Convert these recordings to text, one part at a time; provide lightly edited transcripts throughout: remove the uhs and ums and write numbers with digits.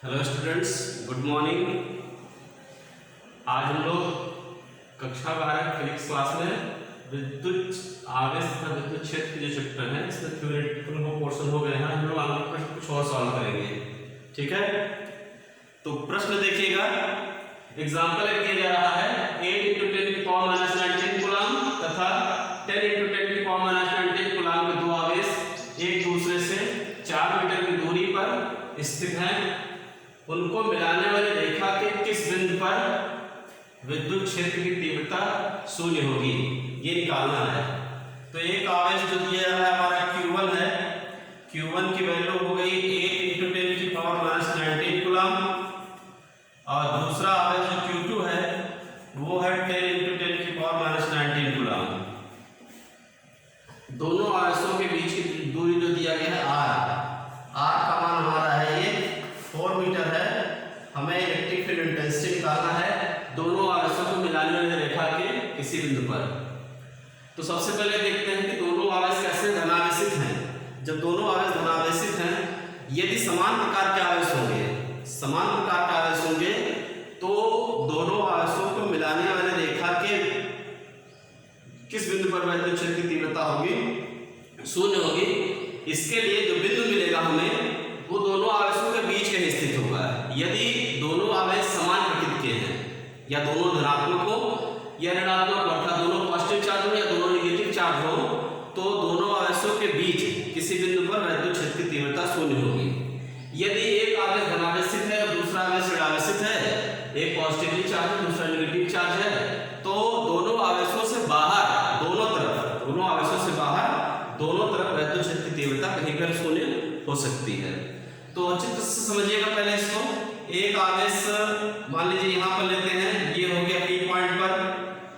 Hello students, good morning. आज हम लोग कक्षा 12 फिजिक्स क्लास में विद्युत आवेश तथा विद्युत क्षेत्र के जो चैप्टर है इसमें थ्योरेटिकल पोर्शन हो गए हैं। हम लोग आगे प्रश्न कुछ और सॉल्व करेंगे, ठीक है। तो प्रश्न देखिएगा, एग्जाम्पल दिया जा रहा है 8 × 10⁻⁻19 कूलम तथा 10 × 10⁻⁻19 कूलम के दो आवेश एक दूसरे से 4 मीटर की दूरी पर स्थित हैं। उनको मिलाने वाली रेखा के किस बिंदु पर विद्युत क्षेत्र की तीव्रता शून्य होगी, ये निकालना है। तो एक आवेश जो दिया है हमारा Q1 है, Q1 की वैल्यू हो गई 8 × 10⁻⁻19 कूलम और दूसरा आवेश जो Q2 है वो है 10 × 10⁻⁻19 कूलम। दोनों आवेशों के बीच की दूरी जो दिया गया है R का मान हमारा है ये 4 मीटर है। हमें इलेक्ट्रिक फील्ड इंटेंसिटी निकालना है दोनों आवेशों को मिलाने वाली रेखा के किसी बिंदु पर। तो सबसे पहले देखते हैं कि दोनों आवेश कैसे धनावेशित हैं। जब दोनों आवेश धनावेशित हैं, यदि समान प्रकार के आवेश होंगे तो दोनों आवेशों को मिलाने वाली रेखा के किस बिंदु पर विद्युत क्षेत्र की तीव्रता होगी, शून्य होगी। इसके लिए जो बिंदु मिलेगा हमें वो दोनों आवेशों के बीच में स्थित होगा। यदि दोनों आवेश समान प्रकृति के हैं या दोनों धनात्मक हो या ऋणात्मक हो, अर्थात दोनों पॉजिटिव चार्ज हो या दोनों नेगेटिव चार्ज हो, तो दोनों आवेशों के बीच किसी बिंदु पर विद्युत क्षेत्र की तीव्रता शून्य होगी। यदि एक आवेश धनावेशित है और दूसरा आवेश ऋणावेशित है, एक पॉजिटिवली चार्ज है दूसरा नेगेटिव चार्ज है, तो दोनों आवेशों से बाहर दोनों तरफ विद्युत क्षेत्र की तीव्रता कहीं पर शून्य हो सकती है। तो अच्छे तरह से समझिएगा पहले इसको। एक आवेश मान लीजिए यहाँ पर लेते हैं, ये हो गया P पॉइंट पर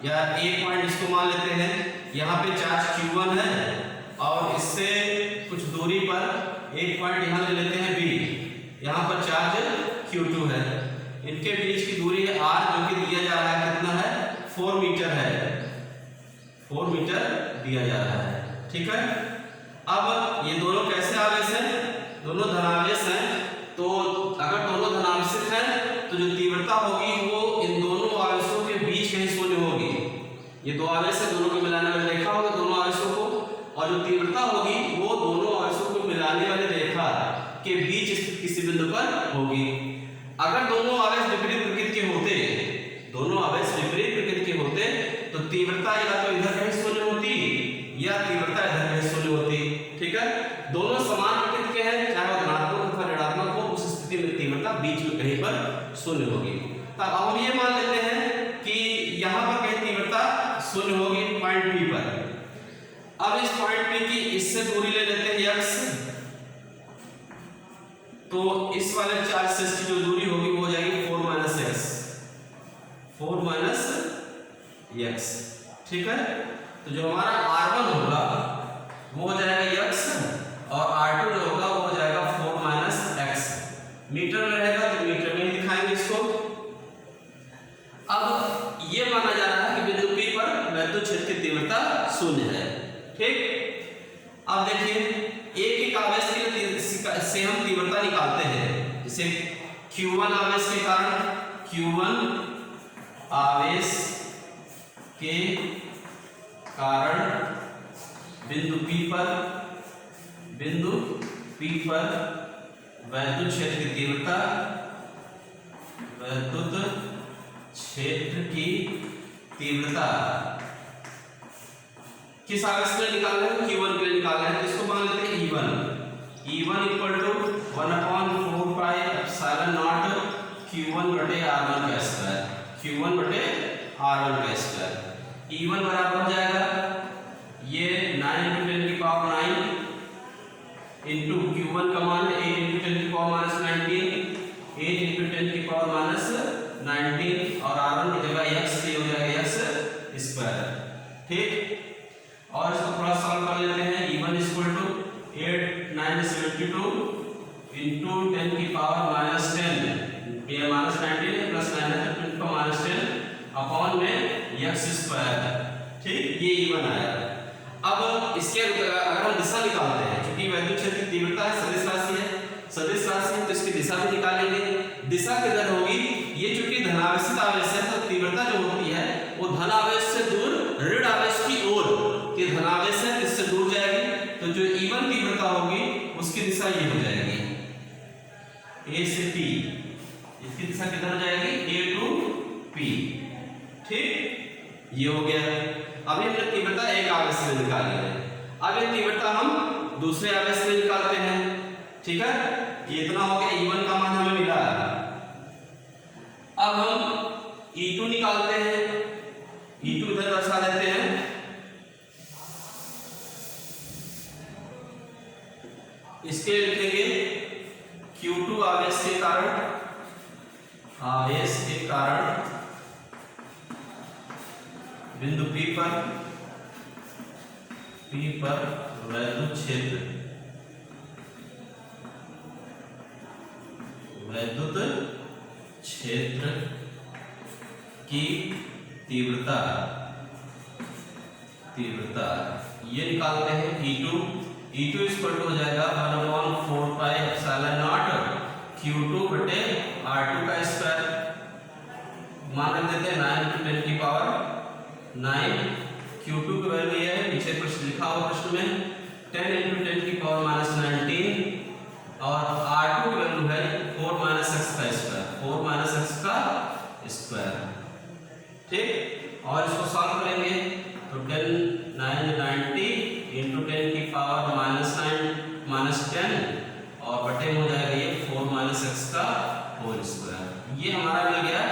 या एक पॉइंट इसको मान लेते हैं। यहाँ पे चार्ज Q1 है और इससे कुछ दूरी पर एक पॉइंट यहाँ ले लेते हैं B, यहाँ पर चार्ज Q2 है। इनके बीच की दूरी है R, जो कि दिया जा रहा है कितना है, 4 मीटर है, 4 मीटर दिया जा रहा है, ठीक है। अब ये दोनों कैसे आवेश हैं, दोनों धनावेश हैं। तो अगर दोनों धनावेशित हैं तो जो तीव्रता होगी वो इन दोनों आवेशों के बीच कहीं शून्य होगी। ये दो आवेश है, दोनों को मिलाने वाली रेखा होगी दोनों आवेशों को, और जो तीव्रता होगी वो दोनों आवेशों को मिलाने वाली रेखा के बीच स्थित किसी बिंदु पर होगी। अगर दोनों आवेश विपरीत प्रकृति के होते तो तीव्रता या तो इधर कहीं शून्य होती या तीव्रता इधर कहीं शून्य होती, ठीक है। दोनों समान प्रकृति के हैं, चाहे वो धनात्मक अथवा ऋणात्मक हो, उस स्थिति में तीव्रता बीच में कहीं पर शून्य होगी। तो अब हम ये मान लेते हैं कि यहाँ पर कहीं तीव्रता शून्य होगी पॉइंट P पर। अब इस पॉइंट P की इससे दूरी ले लेते हैं x, तो इस वाले चार्ज से इसकी जो दूरी होगी वो हो जाएगी 4 - x, ठीक है। तो जो हमारा R1 होगा वो हो जाएगा x और R2 जो होगा वो हो जाएगा 4 - x। मीटर में रहेगा तो मीटर में ही दिखाएंगे इसको। अब ये माना जा रहा है कि बिंदु P पर विद्युत क्षेत्र की तीव्रता शून्य है, ठीक। अब देखिए एक आवेश से हम तीव्रता निकालते हैं। जैसे Q1 आवेश के कारण, Q1 आवेश के कारण बिंदु P पर विद्युत क्षेत्र की तीव्रता किस आवेश के लिए निकालना है, Q1 के लिए निकालना है। तो इसको मान लेते हैं E1 = 1/4 pi epsilon not Q1/R1 का स्क्वायर, Q1/R1 का स्क्वायर। E1 बराबर हो जाएगा ये 9 × 10⁹ इंटू Q1 का मान 8 × 10⁻⁻19, 8 × 10⁻⁻19 और R1 की जगह x हो जाएगा x², ठीक। और इसको थोड़ा सॉल्व कर लेते हैं। E1 = 8 × 9 = 72 इंटू 10⁻⁻10 ये -19 प्लस 9 अपॉन में x², ठीक। ये E1 आया। अब इसके अगर हम दिशा निकालते हैं, क्योंकि विद्युत क्षेत्र की तीव्रता है, सदिश राशि है, तो इसकी दिशा भी निकालेंगे। तो जो इवन तीव्रता होगी उसकी दिशा ये हो जाएगी ए से पी, इसकी दिशा किधर हो जाएगी ए टू पी। ठीक, ये हो गया। अभी हमने तीव्रता एक आवेश में निकाली है, अब ये तीव्रता हम दूसरे आवेश में निकालते हैं। ठीक है, ये इतना हो गया, E1 का मान हमें मिला। अब हम E2 निकालते हैं, E2 इधर दर्शा देते हैं। इसके लिखेंगे Q2 आवेश के कारण बिंदु P पर वैद्युत क्षेत्र की तीव्रता ये निकालते हैं E2 इक्वल टू हो जाएगा 1/4 पाई एप्सिलॉन नॉट Q2 बटे R2 का स्क्वायर। मान रख देते हैं 9 × 10 की पावर 9। Q2 की वैल्यू ये है, पीछे प्रश्न लिखा हुआ प्रश्न में 10 × 10 की पावर -19 और R2 की वैल्यू है 4 - x का स्क्वायर, 4 - x का स्क्वायर। ठीक, और इसको सॉल्व करेंगे तो 10 9 90 × 10 की पावर -10 और बटे में हो जाएगा ये 4 - x का होल स्क्वायर। ये हमारा मिल गया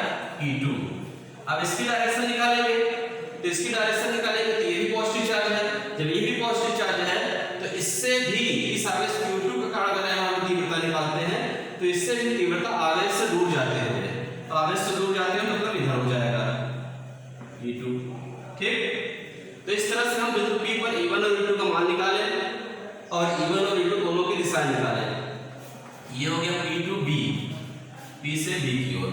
E2। अब इसकी डायरेक्शन निकालेंगे, तो इसकी डायरेक्शन निकालेंगे तो ये भी पॉजिटिव चार्ज है। जब ये भी पॉजिटिव चार्ज है तो इससे भी इस आवेश Q2 के कारण अगर हम तीव्रता निकालते हैं तो इससे भी तीव्रता आवेश से दूर जाते हैं, तो आवेश से दूर जाते हैं मतलब इधर हो जाएगा E2। ठीक, तो इस तरह से हम बिंदु P पर E1 और E2 का मान निकाले और E1 और E2 दोनों की दिशाएं निकाले। ये हो गया P to B, P से B की ओर।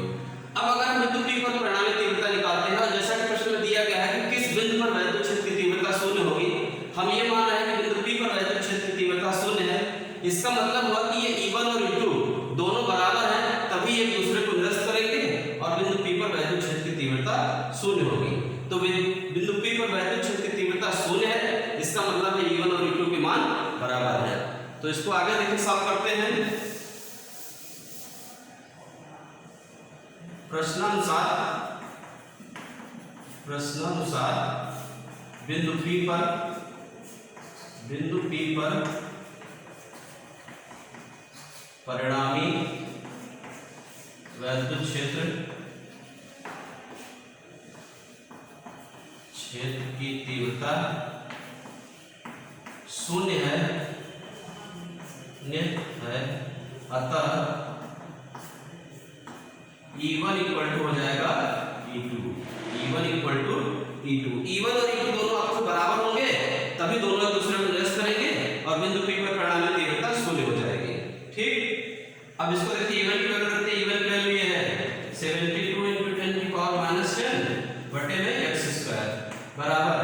अब अगर हम बिंदु P पर परिणामी तीव्रता निकालते हैं और जैसा कि प्रश्न में दिया गया है कि किस बिंदु पर वैद्युत क्षेत्र की तीव्रता शून्य होगी, हम ये मान रहे हैं कि बिंदु P पर वैद्युत क्षेत्र की तीव्रता शून्य है। इसका मतलब हुआ कि ये E1 और E2 दोनों बराबर हैं, तभी एक दूसरे को निरस्त करेंगे और बिंदु P पर वैद्युत क्षेत्र की तीव्रता शून्य होगी। तो बिंदु P पर वैद्युत क्षेत्र की तीव्रता शून्य है, इसका मतलब है E1 और E2 के मान बराबर है। तो इसको आगे देखिए सॉल्व करते हैं। प्रश्नानुसार बिंदु P पर परिणामी वैद्युत क्षेत्र की तीव्रता शून्य है, अतः E1 इक्वल टू हो जाएगा E2। E1 equal to E2, E1 और E2 दोनों आपस में बराबर होंगे तभी दोनों एक दूसरे को निरस्त करेंगे और बिंदु P पर परिणामी तीव्रता शून्य हो जाएगी। ठीक, अब इसको देखिए E1 की वैल्यू रखते हैं। E1 की वैल्यू ये है 72 × 10 की पावर -10 बटे में x स्क्वायर बराबर,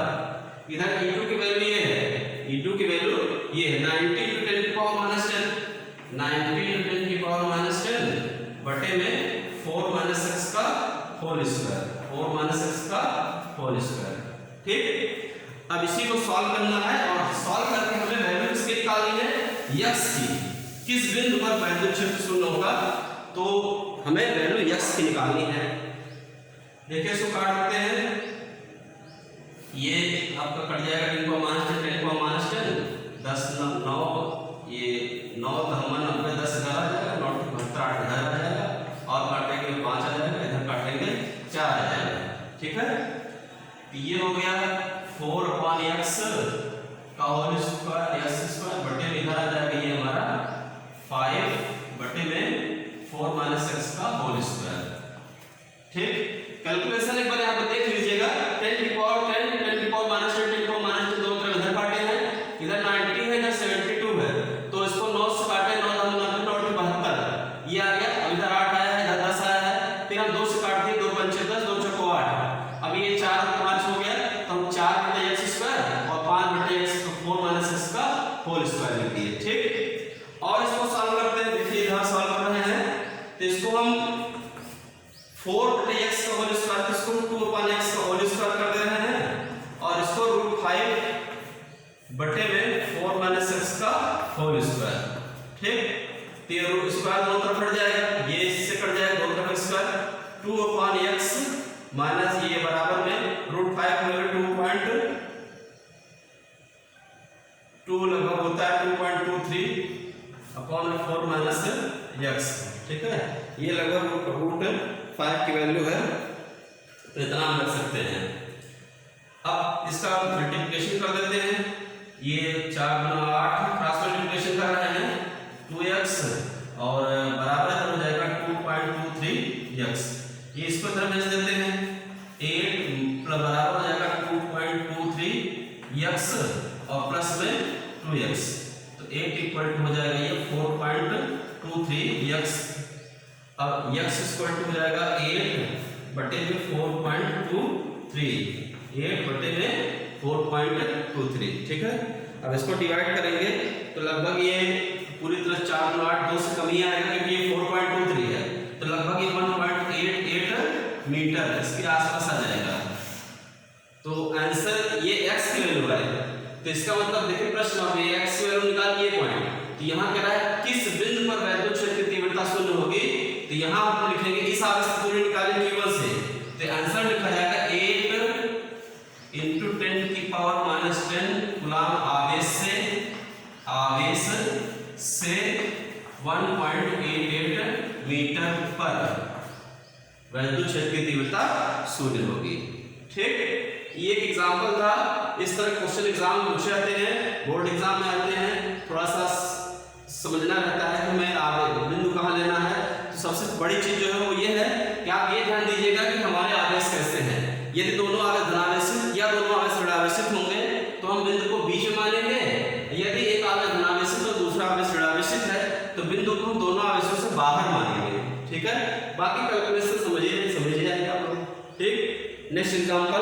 इधर E2 की वैल्यू ये है, E2 की वैल्यू ये है 90 × 10 की पावर -10, 90 × 10 की पावर -10 बटे में 4 - x का होल स्क्वायर, 4 - x का होल स्क्वायर। ठीक, अब इसी को सॉल्व करना है और सॉल्व करके हमें वैल्यू किसकी निकालनी है, x की। किस बिंदु पर वैद्युत क्षेत्र शून्य होगा, तो हमें वैल्यू x की निकालनी है। देखिए इसको काट देते हैं, ये आपका कट जाएगा 10 को -10 10 9 ये 9 9 90 10 इधर आ जाएगा, 9 72 8 इधर आ जाएगा और काटेंगे 5 आ जाएगा, इधर काटेंगे 4 आ जाएगा। ठीक है, ये हो गया 4/x का होल स्क्वायर x स्क्वायर बटे में इधर आ जाएगा ये हमारा 5 बटे में 4 - x का होल स्क्वायर। ठीक, कैलकुलेशन एक बार यहाँ पर देख लीजिएगा, 10 की पावर 10 10 की पावर -10 10 की पावर -10 दो तरफ इधर काटे हैं, इधर 90 है इधर 72 है, तो इसको 9 से काटे 9 9 9 72 ये आ गया। अब इधर 8 आया है, इधर 10 आया है, फिर हम 2 से काट दिए, 2 5 10 2 6 8। अब ये 4 और 5 हो गया तो हम 4 बटे x स्क्वायर और 5 बटे x को 4 - x का होल स्क्वायर लिख दिए। ठीक, और इसको सॉल्व करते हैं। देखिए इधर सॉल्व कर रहे हैं तो इसको हम 4 बटे x का होल स्क्वायर को इसको 2/x का होल स्क्वायर कर दे रहे हैं और इसको √5 बटे में 4 - होल स्क्वायर। ठीक, तो ये रूट स्क्वायर दोनों तरफ कट जाएगा, ये इससे कट जाएगा दोनों तरफ स्क्वायर। 2/x माइनस ये बराबर में √5 में 2.2 लगभग होता है 2.23/4 माइनस x। ठीक है, ये लगभग √5 की वैल्यू है, तो इतना हम रख सकते हैं। अब इसका मल्टीप्लिकेशन कर देते हैं, ये 4 × 8 क्रॉस मल्टीप्लिकेशन कर रहे हैं 2x और बराबर हो जाएगा 2.23x। ये इसको इधर भेज देते हैं, 8 बराबर हो जाएगा 2.23x और प्लस में 2x, तो 8 इक्वल टू हो जाएगा ये 4.23x। अब x इक्वल टू हो जाएगा 8 बटे में 4.23, 8 बटे में 4.23। ठीक है, अब इसको डिवाइड करेंगे तो लगभग ये पूरी तरह 4 × 8 2 से कम ही आएगा, क्योंकि ये 4.23 है, तो लगभग ये 1.88 मीटर इसके आसपास आ जाएगा। तो आंसर ये x की वैल्यू है, तो इसका मतलब देखिए प्रश्न में x की वैल्यू निकालिए पॉइंट, तो यहाँ कह रहा है किस बिंदु पर वैद्युत क्षेत्र की तीव्रता शून्य होगी, तो यहाँ हम लिखेंगे इस आवेश की दूरी निकालें q1 से, तो आंसर लिखा जाएगा 8 × 10⁻⁻10 कूलम आवेश से 1.88 मीटर पर वैद्युत क्षेत्र की तीव्रता शून्य होगी। ठीक, ये एक एग्जांपल था। इस तरह क्वेश्चन एग्जाम में पूछे जाते हैं, बोर्ड एग्जाम में आते हैं, थोड़ा सा समझना रहता है कि हमें बिंदु कहाँ लेना है। तो सबसे बड़ी चीज जो है वो ये है कि आप ये ध्यान दीजिएगा कि हमारे आवेश कैसे हैं। यदि दोनों आवेश धनावेशित या दोनों आवेश ऋणावेशित होंगे तो हम बिंदु को बीच में मानेंगे, यदि एक आवेश धनावेशित और दूसरा आवेश ऋणावेशित है तो बिंदु को हम दोनों आवेशों से बाहर मानेंगे। ठीक है, बाकी कैलकुलेशन समझिए नहीं समझिए आप लोग। ठीक, नेक्स्ट एग्जांपल